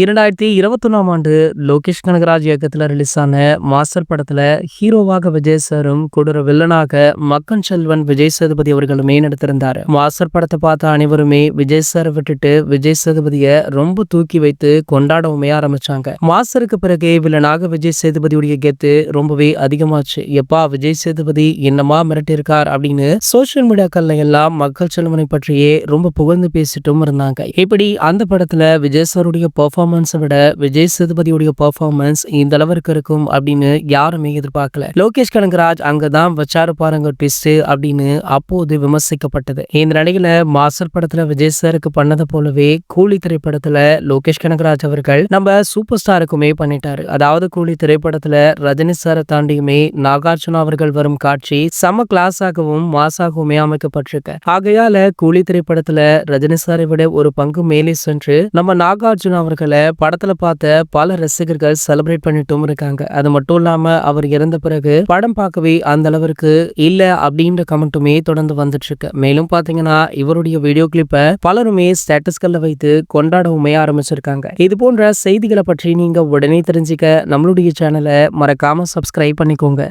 2021ஆம் ஆண்டு லோகேஷ் கனகராஜ் இயக்கத்துல ரிலீஸ் ஆன மாஸ்டர் படத்துல ஹீரோவாக விஜய் சாரும், கொடூர வில்லனாக மக்கன் செல்வன் விஜய் சேதுபதி அவர்களுமே நடித்திருந்தாரு. மாஸ்டர் படத்தை பார்த்த அனைவருமே விஜய் சாரை விட்டுட்டு விஜய் சேதுபதிய ரொம்ப தூக்கி வைத்து கொண்டாடவுமே ஆரம்பிச்சாங்க. மாஸ்டருக்கு பிறகு வில்லனாக விஜய் சேதுபதியுடைய கெத்து ரொம்பவே அதிகமாச்சு. எப்பா விஜய் சேதுபதி என்னமா மிரட்டியிருக்கார் அப்படின்னு சோசியல் மீடியாக்கள்ல எல்லாம் மக்கள் செல்வனை பற்றியே ரொம்ப புகழ்ந்து பேசிட்டும் இருந்தாங்க. இப்படி அந்த படத்துல விஜய் சாருடைய பெர்ஃபார்மன்ஸை விட விஜய் சேதுபதியுடைய பெர்ஃபார்மன்ஸ் இந்த அளவிற்கு இருக்கும் அப்படின்னு யாருமே எதிர்பார்க்கல. லோகேஷ் கனகராஜ் அங்கதான் வச்சாரு பாருங்க ட்விஸ்ட் அப்படின்னு அப்போது விமர்சிக்கப்பட்டது. இந்த நிலையில மாஸ்டர் படத்துல விஜய் சாருக்கு பண்ணதை போலவே கூலி திரைப்படத்துல லோகேஷ் கனகராஜ் அவர்கள் நம்ம சூப்பர் ஸ்டாருக்குமே பண்ணிட்டாரு. அதாவது கூலி திரைப்படத்துல ரஜினி சாரை தாண்டியுமே நாகார்ஜுனா அவர்கள் வரும் காட்சி செம கிளாஸாகவும் மாசாகவுமே அமைக்கப்பட்டிருக்கு. ஆகையால கூலி திரைப்படத்துல ரஜினி சாரை விட ஒரு பங்கு மேலே சென்று நம்ம நாகார்ஜுனா அவர்களை படத்துல பார்த்த பல ரசிகர்கள் செலிப்ரேட் பண்ணிட்டும் இருக்காங்க. அது மட்டும் இல்லாம அவர் இறந்த பிறகு படம் பார்க்கவே அந்த அளவிற்கு இல்ல அப்படின்ற கமெண்ட்டுமே தொடர்ந்து வந்துட்டு இருக்கு. மேலும் பாத்தீங்கன்னா இவருடைய வீடியோ கிளிப்பை பலருமே ஸ்டேட்டஸ்கள்ல வைத்து கொண்டாடவுமே ஆரம்பிச்சிருக்காங்க. இது போன்ற செய்திகளை பற்றி நீங்க உடனே தெரிஞ்சுக்க நம்மளுடைய சேனலை மறக்காம சப்ஸ்கிரைப் பண்ணிக்கோங்க.